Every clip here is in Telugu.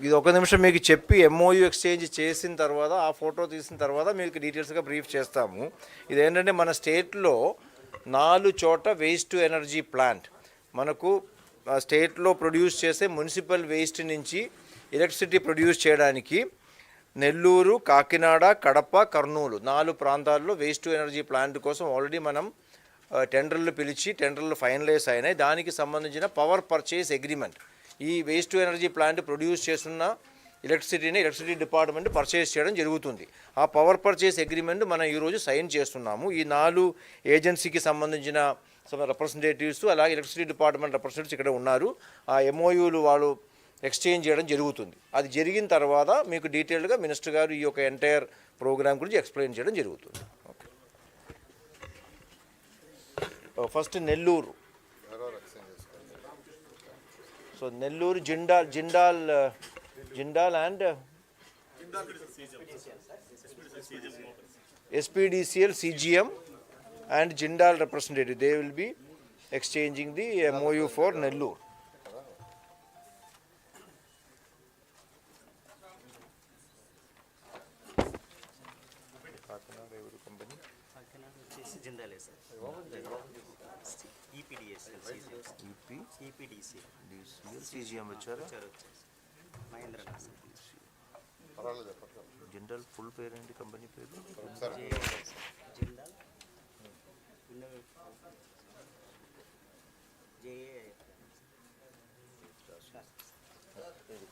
ఇది ఒక నిమిషం మీకు చెప్పి ఎంఓయూ ఎక్స్చేంజ్ చేసిన తర్వాత ఆ ఫోటో తీసిన తర్వాత మీకు డీటెయిల్స్గా బ్రీఫ్ చేస్తాము. ఇదేంటంటే మన స్టేట్లో 4 చోట వేస్ట్ టు ఎనర్జీ ప్లాంట్ మనకు స్టేట్లో ప్రొడ్యూస్ చేసే మున్సిపల్ వేస్ట్ నుంచి ఎలక్ట్రిసిటీ ప్రొడ్యూస్ చేయడానికి నెల్లూరు, కాకినాడ, కడప, కర్నూలు 4 ప్రాంతాల్లో వేస్ట్ టు ఎనర్జీ ప్లాంట్ కోసం ఆల్రెడీ మనం టెండర్లు పిలిచి టెండర్లు ఫైనలైజ్ అయినాయి. దానికి సంబంధించిన పవర్ పర్చేస్ అగ్రిమెంట్ ఈ waste to energy plant produce చేస్తున్న ఎలక్ట్రిసిటీ డిపార్ట్మెంట్ పర్చేస్ చేయడం జరుగుతుంది. ఆ పవర్ పర్చేస్ అగ్రిమెంట్ మనం ఈరోజు సైన్ చేస్తున్నాము. ఈ 4 ఏజెన్సీకి సంబంధించిన రిప్రజెంటేటివ్స్ అలాగే ఎలక్ట్రిసిటీ డిపార్ట్మెంట్ రిప్రజెంటేటివ్స్ ఇక్కడ ఉన్నారు. ఆ ఎంఓయూలు వాళ్ళు ఎక్స్చేంజ్ చేయడం జరుగుతుంది. అది జరిగిన తర్వాత మీకు డీటెయిల్డ్గా మినిస్టర్ గారు ఈ యొక్క ఎంటైర్ ప్రోగ్రామ్ గురించి ఎక్స్ప్లెయిన్ చేయడం జరుగుతుంది. First Nellore. So Nellore Jindal and SPDCL CGM and Jindal representative. They will be exchanging the MOU for Nellore. CGM వచ్చారు. జిందాల్ ఫుల్ పేరు ఏంటి కంపెనీ పేరు?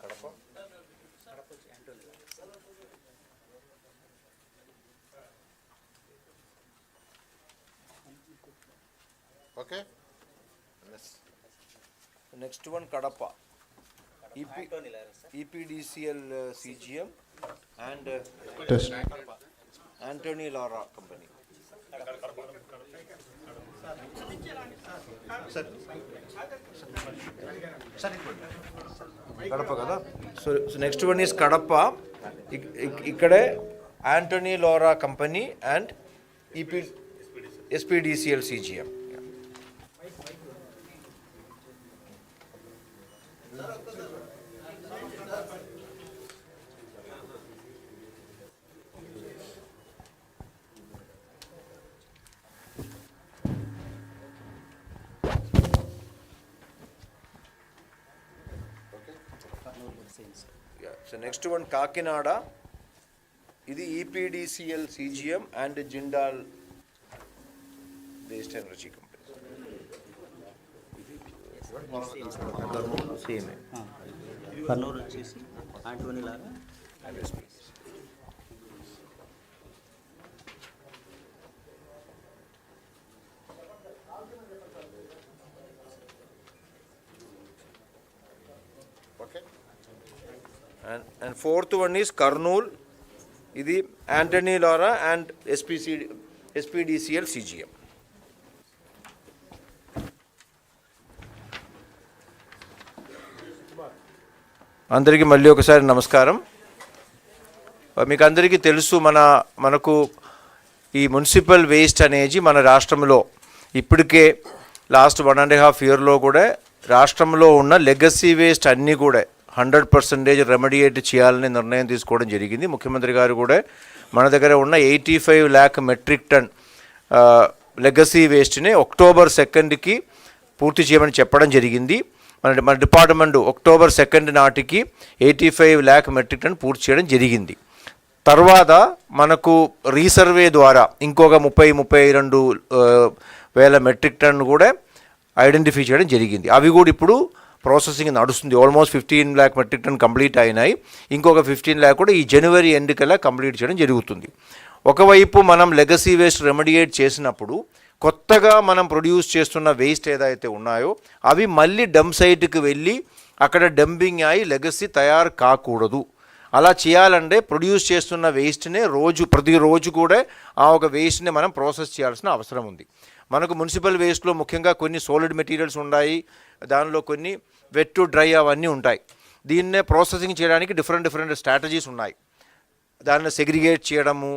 Kadapa. Okay. Next one Kadapa. EPDCL CGM and Anthony Lara company. Kadapa కదా. So next one is Kadapa. ఇక్కడే Anthony Lara company and SPDCL CGM. So next one Kakinada. ఇది EPDCL CGM and Jindal Waste Energy Company. Same. Kurnool వచ్చేసి Antony Lara and SPDCL. And fourth one is Kurnool. ఇది Anthony Lara and SPDCL CGM. అందరికీ మళ్ళీ ఒకసారి నమస్కారం. మీకు అందరికీ తెలుసు మనకు ఈ మున్సిపల్ వేస్ట్ అనేది మన రాష్ట్రంలో ఇప్పటికే లాస్ట్ 1.5 yearలో కూడా రాష్ట్రంలో ఉన్న లెగసీ వేస్ట్ అన్నీ కూడా 100% రెమెడియేట్ చేయాలని నిర్ణయం తీసుకోవడం జరిగింది. ముఖ్యమంత్రి గారు కూడా మన దగ్గర ఉన్న 85 lakh మెట్రిక్ టన్ లెగసీ వేస్ట్ని October 2కి పూర్తి చేయమని చెప్పడం జరిగింది. మన డిపార్ట్మెంట్ October 2 నాటికి 85 lakh మెట్రిక్ టన్ పూర్తి చేయడం జరిగింది. తర్వాత మనకు రీసర్వే ద్వారా ఇంకొక 32 వేల మెట్రిక్ టన్ కూడా ఐడెంటిఫై చేయడం జరిగింది. అవి కూడా ఇప్పుడు ప్రాసెసింగ్ నడుస్తుంది. Almost 15 lakh metric ton complete అయినాయి. ఇంకొక 15 lakh కూడా ఈ జనవరి ఎండ్ కల్లా కంప్లీట్ చేయడం జరుగుతుంది. ఒకవైపు మనం లెగసీ వేస్ట్ రెమెడియేట్ చేసినప్పుడు కొత్తగా మనం ప్రొడ్యూస్ చేస్తున్న వేస్ట్ ఏదైతే ఉన్నాయో అవి మళ్ళీ డంప్ సైట్కి వెళ్ళి అక్కడ డంపింగ్ అయి లెగసీ తయారు కాకూడదు. అలా చేయాలంటే ప్రొడ్యూస్ చేస్తున్న వేస్ట్నే ప్రతిరోజు కూడా ఆ ఒక వేస్ట్ని మనం ప్రాసెస్ చేయాల్సిన అవసరం ఉంది. మనకు మున్సిపల్ వేస్ట్లో ముఖ్యంగా కొన్ని సాలిడ్ మెటీరియల్స్ ఉన్నాయి, దానిలో కొన్ని వెట్ టు డ్రై అవన్నీ ఉంటాయి. దీన్నే ప్రాసెసింగ్ చేయడానికి డిఫరెంట్ స్ట్రాటజీస్ ఉన్నాయి. దాన్ని సెగ్రిగేట్ చేయడము,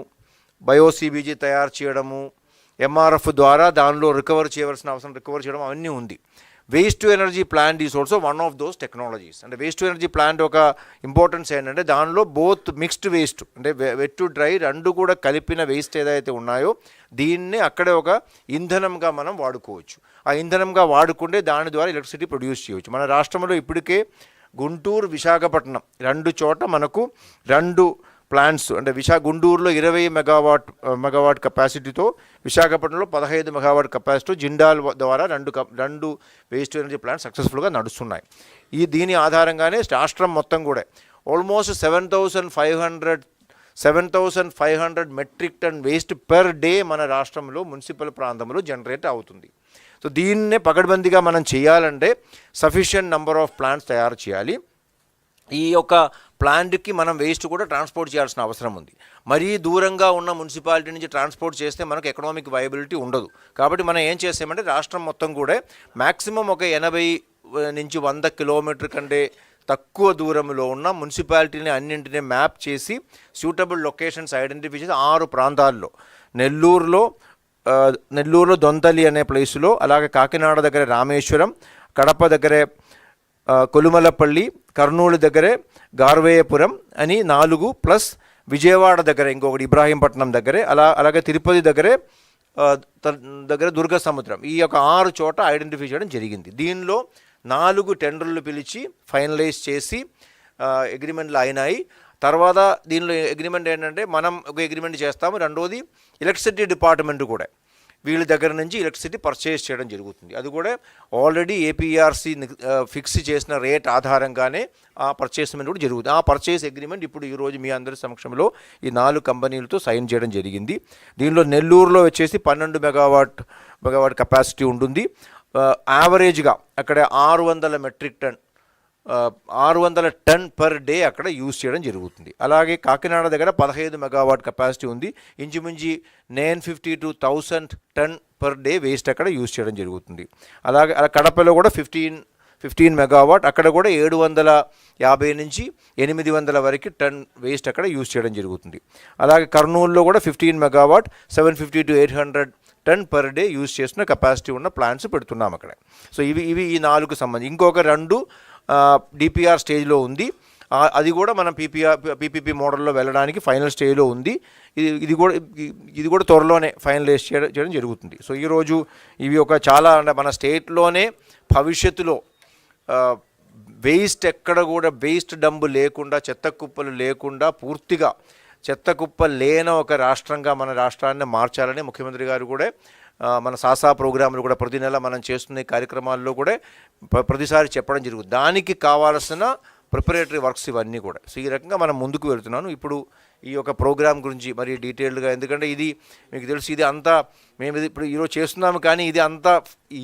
బయోసీబీజీ తయారు చేయడము, MRF ద్వారా దానిలో రికవర్ చేయవలసిన అవసరం రికవర్ చేయడం అవన్నీ ఉంది. Waste to energy plant is also one of those technologies. అంటే వేస్ట్ టు ఎనర్జీ ప్లాంట్ ఒక ఇంపార్టెన్స్ ఏంటంటే దానిలో బోత్ మిక్స్డ్ వేస్ట్ అంటే వెట్ టు డ్రై రెండు కూడా కలిపిన వేస్ట్ ఏదైతే ఉన్నాయో దీన్ని అక్కడే ఒక ఇంధనంగా మనం వాడుకోవచ్చు. ఆ ఇంధనంగా వాడుకుంటే దాని ద్వారా ఎలక్ట్రిసిటీ ప్రొడ్యూస్ చేయవచ్చు. మన రాష్ట్రంలో ఇప్పటికే గుంటూరు, విశాఖపట్నం రెండు చోట మనకు 2 ప్లాంట్స్ అంటే గుంటూరులో 20 మెగావాట్ కెపాసిటీతో, విశాఖపట్నంలో 15 మెగావాట్ కెపాసిటీ జిండాల్ ద్వారా రెండు వేస్ట్ ఎనర్జీ ప్లాంట్స్ సక్సెస్ఫుల్గా నడుస్తున్నాయి. దీని ఆధారంగానే రాష్ట్రం మొత్తం కూడా almost 7,500 metric ton waste per day మన రాష్ట్రంలో మున్సిపల్ ప్రాంతంలో జనరేట్ అవుతుంది. సో దీన్నే పకడ్బందీగా మనం చేయాలంటే సఫిషియెంట్ నెంబర్ ఆఫ్ ప్లాంట్స్ తయారు చేయాలి. ఈ యొక్క ప్లాంట్కి మనం వేస్ట్ కూడా ట్రాన్స్పోర్ట్ చేయాల్సిన అవసరం ఉంది. మరీ దూరంగా ఉన్న మున్సిపాలిటీ నుంచి ట్రాన్స్పోర్ట్ చేస్తే మనకు ఎకనామిక్ వైబిలిటీ ఉండదు. కాబట్టి మనం ఏం చేసామంటే రాష్ట్రం మొత్తం కూడా మ్యాక్సిమం ఒక 80 నుంచి 100 కిలోమీటర్ కంటే తక్కువ దూరంలో ఉన్న మున్సిపాలిటీని అన్నింటినీ మ్యాప్ చేసి సూటబుల్ లొకేషన్స్ ఐడెంటిఫై చేసి 6 ప్రాంతాల్లో నెల్లూరులో దొంతలి అనే ప్లేసులో, అలాగే కాకినాడ దగ్గర రామేశ్వరం, కడప దగ్గరే కొలుమలపల్లి, కర్నూలు దగ్గరే గార్వేయపురం అని 4 ప్లస్ విజయవాడ దగ్గర ఇంకొకటి ఇబ్రాహీంపట్నం దగ్గరే, అలాగే తిరుపతి దగ్గర దుర్గ సముద్రం, ఈ యొక్క 6 చోట ఐడెంటిఫై చేయడం జరిగింది. దీనిలో 4 టెండర్లు పిలిచి ఫైనలైజ్ చేసి అగ్రిమెంట్లు అయినాయి. తర్వాత దీనిలో అగ్రిమెంట్ ఏంటంటే మనం ఒక అగ్రిమెంట్ చేస్తాము. రెండోది ఎలక్ట్రిసిటీ డిపార్ట్మెంట్ కూడా వీళ్ళ దగ్గర నుంచి ఎలక్ట్రిసిటీ పర్చేస్ చేయడం జరుగుతుంది. అది కూడా ఆల్రెడీ ఏపీఆర్సీ ఫిక్స్ చేసిన రేట్ ఆధారంగానే ఆ పర్చేస్మెంట్ కూడా జరుగుతుంది. ఆ పర్చేస్ అగ్రిమెంట్ ఇప్పుడు ఈరోజు మీ అందరి సమక్షంలో ఈ 4 కంపెనీలతో సైన్ చేయడం జరిగింది. దీనిలో నెల్లూరులో వచ్చేసి 12 మెగావాట్ కెపాసిటీ ఉంటుంది. యావరేజ్గా అక్కడ 600 టన్ పర్ డే అక్కడ యూజ్ చేయడం జరుగుతుంది. అలాగే కాకినాడ దగ్గర 15 మెగావాట్ కెపాసిటీ ఉంది. ఇంచుమించి 950 to 1000 ton per day waste అక్కడ యూజ్ చేయడం జరుగుతుంది. అలాగే కడపలో కూడా 15 మెగావాట్, అక్కడ కూడా 750 నుంచి 800 వరకు టన్ వేస్ట్ అక్కడ యూజ్ చేయడం జరుగుతుంది. అలాగే కర్నూలులో కూడా 15 megawatt 750 to 800 ton per day use చేసిన కెపాసిటీ ఉన్న ప్లాంట్స్ పెడుతున్నాం అక్కడ. సో ఇవి ఈ 4కు సంబంధించి ఇంకొక 2 డిపిఆర్ స్టేజ్లో ఉంది. అది కూడా మనం పీపీపీ మోడల్లో వెళ్ళడానికి ఫైనల్ స్టేజ్లో ఉంది. ఇది కూడా త్వరలోనే ఫైనలైజ్ చేయడం జరుగుతుంది. సో ఈరోజు ఇవి ఒక చాలా అంటే మన స్టేట్లోనే భవిష్యత్తులో వేస్ట్ ఎక్కడ కూడా వేస్ట్ డంబు లేకుండా, చెత్త కుప్పలు లేకుండా, పూర్తిగా చెత్త కుప్ప లేని ఒక రాష్ట్రంగా మన రాష్ట్రాన్ని మార్చాలని ముఖ్యమంత్రి గారు కూడా మన సాసా ప్రోగ్రాంలు కూడా ప్రతి నెల మనం చేస్తున్న కార్యక్రమాల్లో కూడా ప్రతిసారి చెప్పడం జరుగుతుంది. దానికి కావాల్సిన ప్రిపరేటరీ వర్క్స్ ఇవన్నీ కూడా. సో ఈ రకంగా మనం ముందుకు వెళ్తున్నాను. ఇప్పుడు ఈ యొక్క ప్రోగ్రామ్ గురించి మరి డీటెయిల్డ్గా, ఎందుకంటే ఇది మీకు తెలుసు, ఇది అంతా మేము ఇప్పుడు ఈరోజు చేస్తున్నాము కానీ ఇది అంతా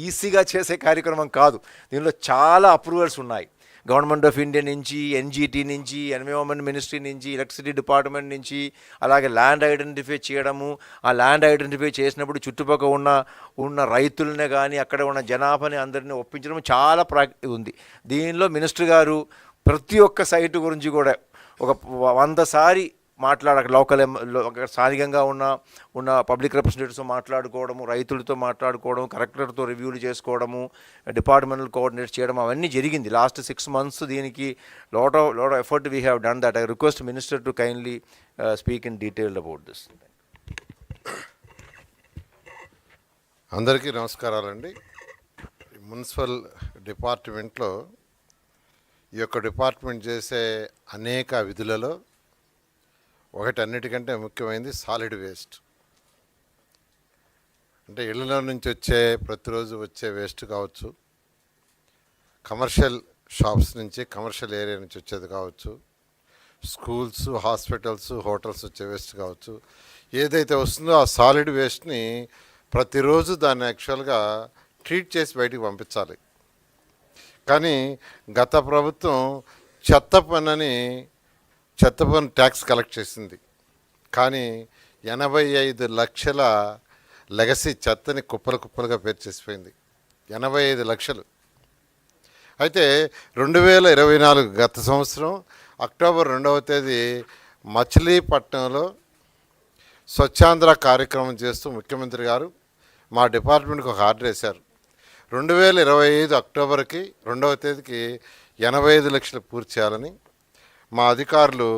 ఈజీగా చేసే కార్యక్రమం కాదు. దీనిలో చాలా అప్రూవల్స్ ఉన్నాయి. గవర్నమెంట్ ఆఫ్ ఇండియా నుంచి, ఎన్జీటీ నుంచి, ఎన్విరాన్మెంట్ మినిస్ట్రీ నుంచి, ఎలక్ట్రిసిటీ డిపార్ట్మెంట్ నుంచి, అలాగే ల్యాండ్ ఐడెంటిఫై చేయడము. ఆ ల్యాండ్ ఐడెంటిఫై చేసినప్పుడు చుట్టుపక్కల ఉన్న రైతులనే కానీ అక్కడ ఉన్న జనాభాని అందరినీ ఒప్పించడం చాలా ఉంది. దీనిలో మినిస్టర్ గారు ప్రతి ఒక్క సైటు గురించి కూడా ఒక 100 సారి లోకల్ స్థానికంగా ఉన్న పబ్లిక్ రిప్రజెంటేటివ్స్తో మాట్లాడుకోవడము, రైతులతో మాట్లాడుకోవడం, కలెక్టర్తో రివ్యూలు చేసుకోవడము, డిపార్ట్మెంటల్ కోఆర్డినేట్ చేయడం అవన్నీ జరిగింది. లాస్ట్ 6 months దీనికి lot of effort we have done that. I request Minister to kindly speak in detail about this. అందరికీ నమస్కారాలండి. మున్సిపల్ డిపార్ట్మెంట్లో ఈ యొక్క డిపార్ట్మెంట్ చేసే అనేక విధులలో అన్నిటికంటే ముఖ్యమైనది సాలిడ్ వేస్ట్. అంటే ఇళ్ళ నుంచి ప్రతిరోజు వచ్చే వేస్ట్ కావచ్చు, కమర్షియల్ షాప్స్ నుంచి, కమర్షియల్ ఏరియా నుంచి వచ్చేది కావచ్చు, స్కూల్స్, హాస్పిటల్స్, హోటల్స్ వచ్చే వేస్ట్ కావచ్చు, ఏదైతే వస్తుందో ఆ సాలిడ్ వేస్ట్ని ప్రతిరోజు దాన్ని యాక్చువల్గా ట్రీట్ చేసి బయటికి పంపించాలి. కానీ గత ప్రభుత్వం చెత్త పన్ను ట్యాక్స్ కలెక్ట్ చేసింది. కానీ 85 లక్షల లెగసీ చెత్తని కుప్పలుగా పేర్చేసిపోయింది. 85 లక్షలు. అయితే 2024 గత సంవత్సరం అక్టోబర్ 2వ తేదీ మచిలీపట్నంలో స్వచ్ఛాంధ్ర కార్యక్రమం చేస్తూ ముఖ్యమంత్రి గారు మా డిపార్ట్మెంట్కి ఒక ఆర్డర్ వేశారు. 2025 అక్టోబర్కి 2వ తేదీకి 85 లక్షలు పూర్తి చేయాలని మా అధికారులు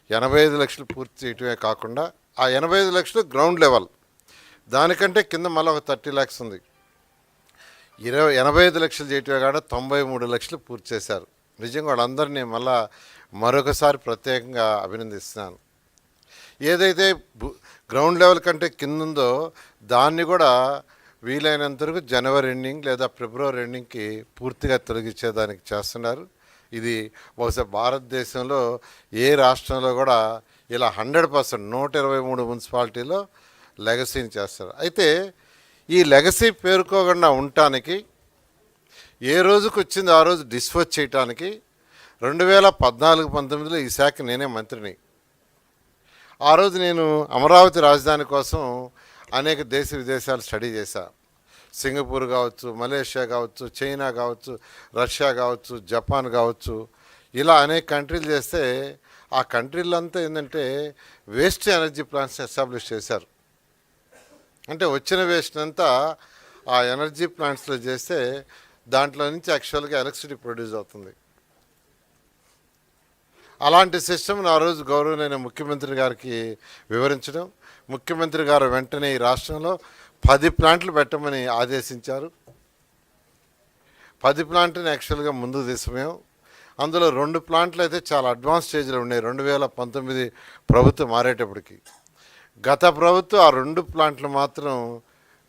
85 లక్షలు పూర్తి చేయటమే కాకుండా ఆ 85 లక్షలు గ్రౌండ్ లెవెల్, దానికంటే కింద మళ్ళీ ఒక 30 lakhs ఉంది. 85 లక్షలు చేయటమే కాకుండా 93 లక్షలు పూర్తి చేశారు. నిజంగా వాళ్ళందరినీ మళ్ళా మరొకసారి ప్రత్యేకంగా అభినందిస్తున్నాను. ఏదైతే గ్రౌండ్ లెవెల్ కంటే కింద ఉందో దాన్ని కూడా వీలైనంత వరకు జనవరి ఎండింగ్ లేదా ఫిబ్రవరి ఎండింగ్కి పూర్తిగా తొలగించేదానికి చేస్తున్నారు. ఇది బహుశా భారతదేశంలో ఏ రాష్ట్రంలో కూడా ఇలా 100% 123 మున్సిపాలిటీలో లెగసీని చేస్తారు. అయితే ఈ లెగసీ పేరుకోకుండా ఉండటానికి ఏ రోజుకు వచ్చిందో ఆ రోజు డిస్పోజ్ చేయటానికి 2014-19లో ఈ శాఖ నేనే మంత్రిని. ఆ రోజు నేను అమరావతి రాజధాని కోసం అనేక దేశ విదేశాలు స్టడీ చేశా. సింగపూర్ కావచ్చు, మలేషియా కావచ్చు, చైనా కావచ్చు, రష్యా కావచ్చు, జపాన్ కావచ్చు, ఇలా అనేక కంట్రీలు చేస్తే ఆ కంట్రీలంతా ఏంటంటే వేస్ట్ ఎనర్జీ ప్లాంట్స్ని ఎస్టాబ్లిష్ చేశారు. అంటే వచ్చిన వేస్ట్ అంతా ఆ ఎనర్జీ ప్లాంట్స్లో చేస్తే దాంట్లో నుంచి యాక్చువల్గా ఎలక్ట్రిసిటీ ప్రొడ్యూస్ అవుతుంది. అలాంటి సిస్టమ్ని ఆ రోజు గౌరవనీయ ముఖ్యమంత్రి గారికి వివరించడం, ముఖ్యమంత్రి గారు వెంటనే ఈ రాష్ట్రంలో 10 ప్లాంట్లు పెట్టమని ఆదేశించారు. 10 ప్లాంట్ని యాక్చువల్గా ముందు తీసుకున్నాం. అందులో 2 ప్లాంట్లు అయితే చాలా అడ్వాన్స్ స్టేజ్లో ఉన్నాయి 2019 ప్రభుత్వం మారేటప్పటికి. గత ప్రభుత్వం ఆ 2 ప్లాంట్లు మాత్రం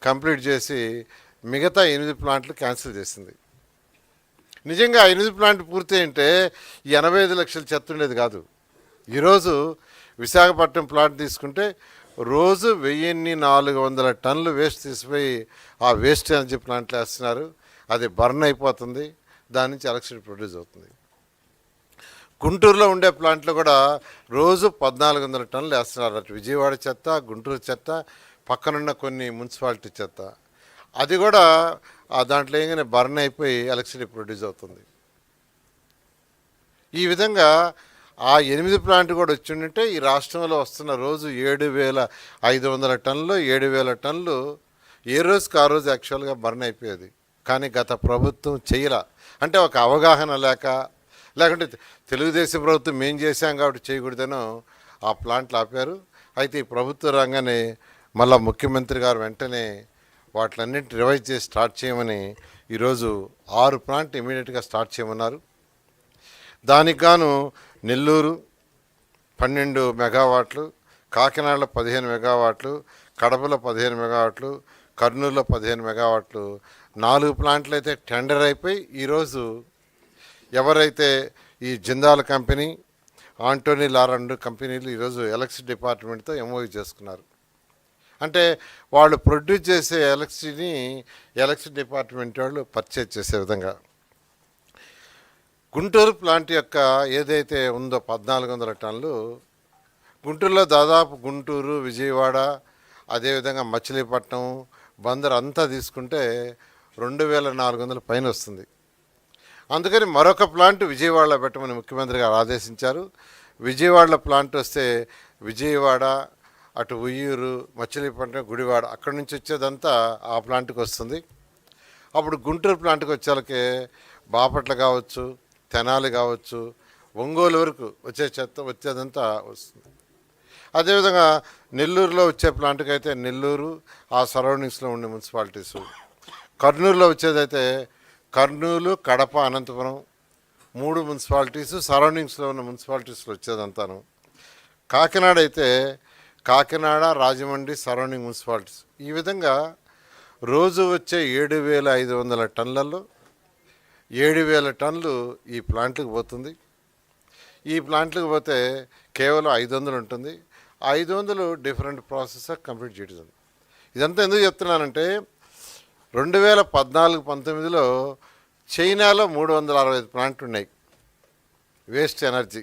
కంప్లీట్ చేసి మిగతా 8 ప్లాంట్లు క్యాన్సిల్ చేసింది. నిజంగా 8 ప్లాంట్లు పూర్తి అంటే 85 లక్షల చెత్త ఉండేది కాదు. ఈరోజు విశాఖపట్నం ప్లాంట్ తీసుకుంటే రోజు 1400 టన్నులు వేస్ట్ తీసిపోయి ఆ వేస్ట్ ఎనర్జీ ప్లాంట్లు వేస్తున్నారు. అది బర్న్ అయిపోతుంది, దాని నుంచి ఎలక్ట్రిసిటీ ప్రొడ్యూస్ అవుతుంది. గుంటూరులో ఉండే ప్లాంట్లో కూడా రోజు 1400 టన్నులు వేస్తున్నారు. అటు విజయవాడ చెత్త, గుంటూరు చెత్త, పక్కనున్న కొన్ని మున్సిపాలిటీ చెత్త. అది కూడా దాంట్లో ఏంగానే బర్న్ అయిపోయి ఎలక్ట్రిసిటీ ప్రొడ్యూస్ అవుతుంది. ఈ విధంగా ఆ 8 ప్లాంట్ కూడా వచ్చిందంటే ఈ రాష్ట్రంలో వస్తున్న రోజు 7500 టన్నులు 7000 టన్నులు ఏ రోజుకి ఆ రోజు యాక్చువల్గా బర్న్ అయిపోయేది. కానీ గత ప్రభుత్వం చేయరా, అంటే ఒక అవగాహన లేకుంటే తెలుగుదేశం ప్రభుత్వం మేం చేశాం కాబట్టి చేయకూడదనో ఆ ప్లాంట్లు ఆపారు. అయితే ఈ ప్రభుత్వ రంగానే మళ్ళా ముఖ్యమంత్రి గారు వెంటనే వాటిలన్నింటినీ రివైజ్ చేసి స్టార్ట్ చేయమని ఈరోజు 6 ప్లాంట్ ఇమీడియట్గా స్టార్ట్ చేయమన్నారు. దానికి గాను నెల్లూరు 12 మెగావాట్లు, కాకినాడలో 15 మెగావాట్లు, కడపలో 15 మెగావాట్లు, కర్నూలులో 15 మెగావాట్లు, 4 ప్లాంట్లు అయితే టెండర్ అయిపోయి ఈరోజు ఎవరైతే ఈ జిందాల్ కంపెనీ, ఆంటోనీ లా 2 కంపెనీలు ఈరోజు ఎలక్ట్రిసిటీ డిపార్ట్మెంట్తో ఎంఓయూ చేసుకున్నారు. అంటే వాళ్ళు ప్రొడ్యూస్ చేసే ఎలక్ట్రిసిటీని ఎలక్ట్రిసిటీ డిపార్ట్మెంట్ వాళ్ళు పర్చేజ్ చేసే విధంగా. గుంటూరు ప్లాంట్ యొక్క ఏదైతే ఉందో 1400 టన్నులు, గుంటూరులో దాదాపు గుంటూరు, విజయవాడ, అదేవిధంగా మచిలీపట్నం, బందర్ అంతా తీసుకుంటే 2400 పైన వస్తుంది. అందుకని మరొక ప్లాంట్ విజయవాడలో పెట్టమని ముఖ్యమంత్రి గారు ఆదేశించారు. విజయవాడలో ప్లాంట్ వస్తే విజయవాడ, అటు ఉయ్యూరు, మచిలీపట్నం, గుడివాడ అక్కడి నుంచి వచ్చేదంతా ఆ ప్లాంట్కి వస్తుంది. అప్పుడు గుంటూరు ప్లాంట్కి వచ్చేళ్ళకే బాపట్ల కావచ్చు, తెనాలి కావచ్చు, ఒంగోలు వరకు వచ్చేదంతా వస్తుంది. అదేవిధంగా నెల్లూరులో వచ్చే ప్లాంట్కి అయితే నెల్లూరు ఆ సరౌండింగ్స్లో ఉండే మున్సిపాలిటీసు, కర్నూలులో వచ్చేదైతే కర్నూలు, కడప, అనంతపురం 3 మున్సిపాలిటీసు సరౌండింగ్స్లో ఉన్న మున్సిపాలిటీస్లో వచ్చేదంతాను. కాకినాడ అయితే కాకినాడ, రాజమండ్రి సరౌండింగ్ మున్సిపాలిటీస్. ఈ విధంగా రోజు వచ్చే 7500 టన్నులలో 7000 టన్నులు ఈ ప్లాంట్లకు పోతుంది. ఈ ప్లాంట్లకు పోతే కేవలం 500 ఉంటుంది. 500 డిఫరెంట్ ప్రాసెస్ కంప్లీట్ చేయడం. ఇదంతా ఎందుకు చెప్తున్నానంటే 2014-19లో చైనాలో 365 ప్లాంట్లు ఉన్నాయి వేస్ట్ ఎనర్జీ.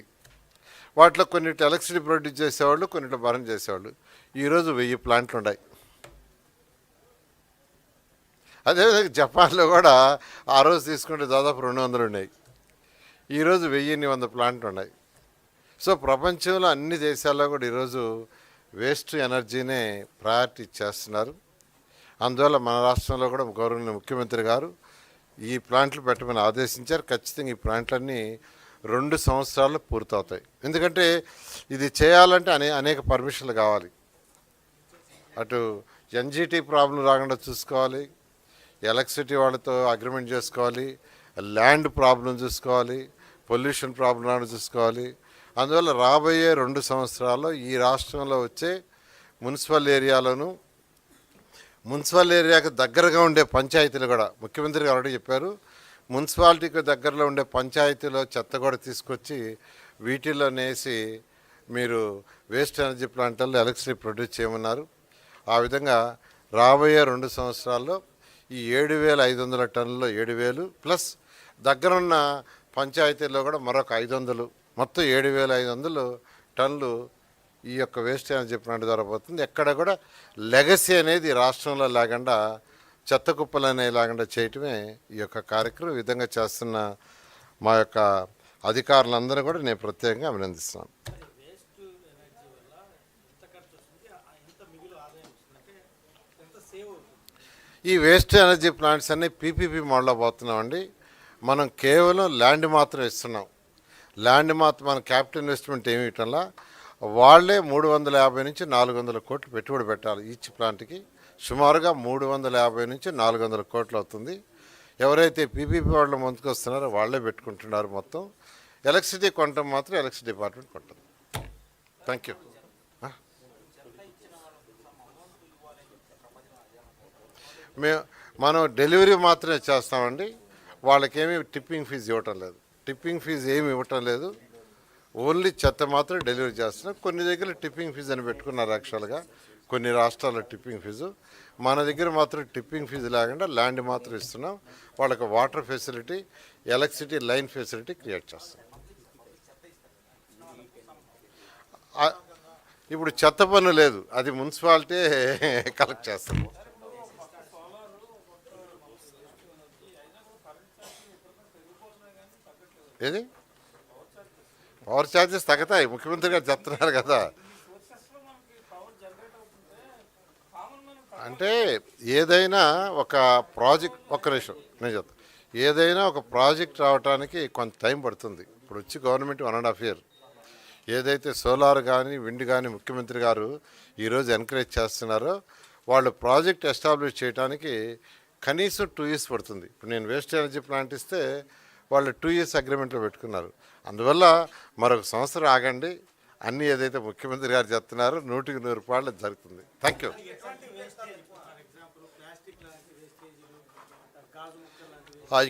వాటిలో కొన్నిటి ఎలక్ట్రిసిటీ ప్రొడ్యూస్ చేసేవాళ్ళు, కొన్నిటి బర్న్ చేసేవాళ్ళు. ఈరోజు 1000 ప్లాంట్లు ఉన్నాయి. అదేవిధంగా జపాన్లో కూడా ఆ రోజు తీసుకుంటే దాదాపు 200 ఉన్నాయి. ఈరోజు 1100 ప్లాంట్లు ఉన్నాయి. సో ప్రపంచంలో అన్ని దేశాల్లో కూడా ఈరోజు వేస్ట్ ఎనర్జీనే ప్రయారిటీ చేస్తున్నారు. అందువల్ల మన రాష్ట్రంలో కూడా గౌరవనీయ ముఖ్యమంత్రి గారు ఈ ప్లాంట్లు పెట్టమని ఆదేశించారు. ఖచ్చితంగా ఈ ప్లాంట్లన్నీ 2 సంవత్సరాల్లో పూర్తవుతాయి. ఎందుకంటే ఇది చేయాలంటే అనేక పర్మిషన్లు కావాలి. అటు ఎన్జిటి ప్రాబ్లం రాకుండా చూసుకోవాలి, ఎలక్ట్రిసిటీ వాళ్ళతో అగ్రిమెంట్ చేసుకోవాలి, ల్యాండ్ ప్రాబ్లం చూసుకోవాలి, పొల్యూషన్ ప్రాబ్లం రాకుండా చూసుకోవాలి. అందువల్ల రాబోయే 2 సంవత్సరాల్లో ఈ రాష్ట్రంలో వచ్చే మున్సిపల్ ఏరియాలోను, మున్సిపల్ ఏరియాకు దగ్గరగా ఉండే పంచాయతీలు కూడా ముఖ్యమంత్రి గారు ఆల్రెడీ చెప్పారు, మున్సిపాలిటీకి దగ్గరలో ఉండే పంచాయతీలో చెత్త కూడా తీసుకొచ్చి వీటిల్లో నేసి మీరు వేస్ట్ ఎనర్జీ ప్లాంట్లలో ఎలక్ట్రిసిటీ ప్రొడ్యూస్ చేయమన్నారు. ఆ విధంగా రాబోయే 2 సంవత్సరాల్లో ఈ 7,500 టన్నుల్లో 7,000 ప్లస్ దగ్గరున్న పంచాయతీల్లో కూడా మరొక 500, మొత్తం 7,500 టన్నులు ఈ యొక్క వేస్ట్ ఎనర్జీ ప్లాంట్ ద్వారా పోతుంది. ఎక్కడ కూడా లెగసీ అనేది రాష్ట్రంలో లేకుండా, చెత్త కుప్పలు అనేవి లేకుండా చేయటమే ఈ యొక్క కార్యక్రమం. ఈ విధంగా చేస్తున్న మా యొక్క అధికారులందరూ కూడా నేను ప్రత్యేకంగా అభినందిస్తున్నాను. ఈ వేస్ట్ ఎనర్జీ ప్లాంట్స్ అన్నీ పీపీపీ మోడల్లో పోతున్నామండి. మనం కేవలం ల్యాండ్ మాత్రం ఇస్తున్నాం. ల్యాండ్ మాత్రం మన క్యాపిటల్ ఇన్వెస్ట్మెంట్ ఏమి ఇవ్వటంలా, వాళ్ళే 350 నుంచి 400 కోట్లు పెట్టుబడి పెట్టాలి. ఈచ్ ప్లాంట్కి సుమారుగా 350 నుంచి 400 కోట్లు అవుతుంది. ఎవరైతే పీపీపీ వాళ్ళు ముందుకు వస్తున్నారో వాళ్ళే పెట్టుకుంటున్నారు. మొత్తం ఎలక్ట్రిసిటీ కొనటం మాత్రం ఎలక్ట్రిసిటీ డిపార్ట్మెంట్ కొంటుంది. Thank you. మనం డెలివరీ మాత్రమే చేస్తామండి. వాళ్ళకేమీ టిప్పింగ్ ఫీజు ఇవ్వటం లేదు. టిప్పింగ్ ఫీజు ఏమి ఇవ్వటం లేదు. ఓన్లీ చెత్త మాత్రం డెలివరీ చేస్తున్నాం. కొన్ని దగ్గర టిప్పింగ్ ఫీజు అని పెట్టుకున్నారు యాక్చువల్గా, కొన్ని రాష్ట్రాల్లో టిప్పింగ్ ఫీజు. మన దగ్గర మాత్రం టిప్పింగ్ ఫీజు లేకుండా ల్యాండ్ మాత్రం ఇస్తున్నాం. వాళ్ళకి water facility, electricity line facility create చేస్తాం. ఇప్పుడు చెత్త పన్ను లేదు, అది మున్సిపాలిటీ కలెక్ట్ చేస్తాం. ఏది పవర్ ఛార్జెస్ తగ్గుతాయి, ముఖ్యమంత్రి గారు చెప్తున్నారు కదా. అంటే ఏదైనా ఒక ప్రాజెక్ట్, ఒక్క నిమిషం నేను చెప్తాను, ఏదైనా ఒక ప్రాజెక్ట్ రావడానికి కొంత టైం పడుతుంది. ఇప్పుడు వచ్చి గవర్నమెంట్ 1.5 year, ఏదైతే సోలార్ కానీ విండ్ కానీ ముఖ్యమంత్రి గారు ఈరోజు ఎంకరేజ్ చేస్తున్నారో, వాళ్ళు ప్రాజెక్ట్ ఎస్టాబ్లిష్ చేయడానికి కనీసం 2 years పడుతుంది. ఇప్పుడు నేను వేస్ట్ ఎనర్జీ ప్లాంట్ ఇస్తే వాళ్ళు 2 years అగ్రిమెంట్లో పెట్టుకున్నారు. అందువల్ల మరొక సంవత్సరం ఆగండి, అన్నీ ఏదైతే ముఖ్యమంత్రి గారు చెప్తున్నారో 100కి 100 జరుగుతుంది. Thank you.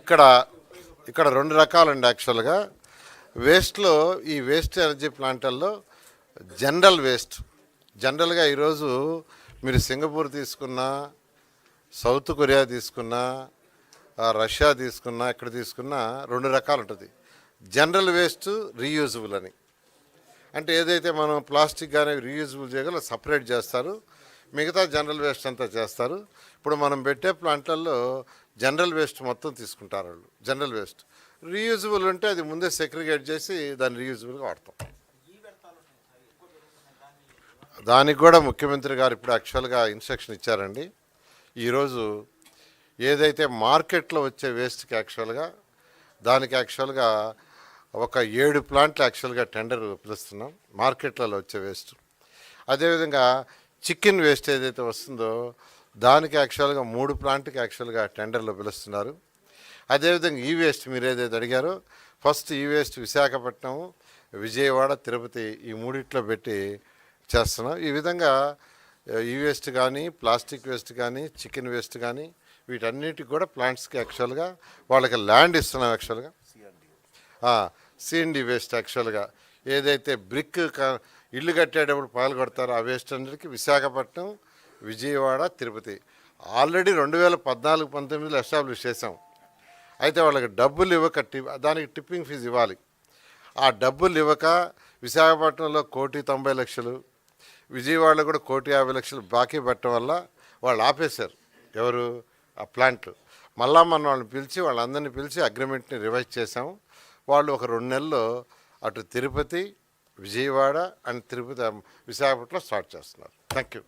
ఇక్కడ 2 రకాలండి యాక్చువల్గా వేస్ట్లో. ఈ వేస్ట్ ఎనర్జీ ప్లాంట్లలో జనరల్గా ఈరోజు మీరు సింగపూర్ తీసుకున్నా, సౌత్ కొరియా తీసుకున్నా, రష్యా తీసుకున్నా, ఎక్కడ తీసుకున్నా 2 రకాలు ఉంటుంది. జనరల్ వేస్ట్, రీయూజబుల్ అని. అంటే ఏదైతే మనం ప్లాస్టిక్ కానీ రీయూజబుల్ చేయగల సపరేట్ చేస్తారు, మిగతా జనరల్ వేస్ట్ అంతా చేస్తారు. ఇప్పుడు మనం పెట్టే ప్లాంట్లలో జనరల్ వేస్ట్ మొత్తం తీసుకుంటారు వాళ్ళు. జనరల్ వేస్ట్ రీయూజబుల్ అంటే అది ముందే సెగ్రిగేట్ చేసి దాన్ని రీయూజబుల్గా వాడతాం. దానికి కూడా ముఖ్యమంత్రి గారు ఇప్పుడు యాక్చువల్గా ఇన్స్ట్రక్షన్ ఇచ్చారండి. ఈరోజు ఏదైతే మార్కెట్లో వచ్చే వేస్ట్కి దానికి యాక్చువల్గా ఒక 7 ప్లాంట్లు యాక్చువల్గా టెండర్ పిలుస్తున్నాం మార్కెట్లలో వచ్చే వేస్ట్. అదేవిధంగా చికెన్ వేస్ట్ ఏదైతే వస్తుందో దానికి యాక్చువల్గా 3 ప్లాంట్కి యాక్చువల్గా టెండర్లో పిలుస్తున్నారు. అదేవిధంగా ఈ వేస్ట్ మీరు ఏదైతే అడిగారో, ఫస్ట్ ఈ వేస్ట్ విశాఖపట్నం, విజయవాడ, తిరుపతి ఈ 3 పెట్టి చేస్తున్నాం. ఈ విధంగా ఈ వేస్ట్ కానీ, ప్లాస్టిక్ వేస్ట్ కానీ, చికెన్ వేస్ట్ కానీ, వీటన్నిటికి కూడా ప్లాంట్స్కి యాక్చువల్గా వాళ్ళకి ల్యాండ్ ఇస్తున్నాం. యాక్చువల్గా సిఎన్డి వేస్ట్ యాక్చువల్గా ఏదైతే బ్రిక్ ఇల్లు కట్టేటప్పుడు పగలు కొడతారో ఆ వేస్ట్ అన్నిటికీ విశాఖపట్నం, విజయవాడ, తిరుపతి ఆల్రెడీ 2014-19లో ఎస్టాబ్లిష్ చేసాం. అయితే వాళ్ళకి డబ్బులు ఇవ్వక దానికి టిప్పింగ్ ఫీజు ఇవ్వాలి. ఆ డబ్బులు ఇవ్వక విశాఖపట్నంలో 1,90,00,000, విజయవాడలో కూడా 1,50,00,000 బాకీ పెట్టడం వల్ల వాళ్ళు ఆపేశారు. ఎవరు? ఆ ప్లాంట్లు. మళ్ళా మనం వాళ్ళని పిలిచి వాళ్ళందరినీ పిలిచి అగ్రిమెంట్ని రివైజ్ చేసాము. వాళ్ళు ఒక 2 నెలల్లో అటు తిరుపతి, విజయవాడ అండ్ విశాఖపట్నంలో స్టార్ట్ చేస్తున్నారు. Thank you.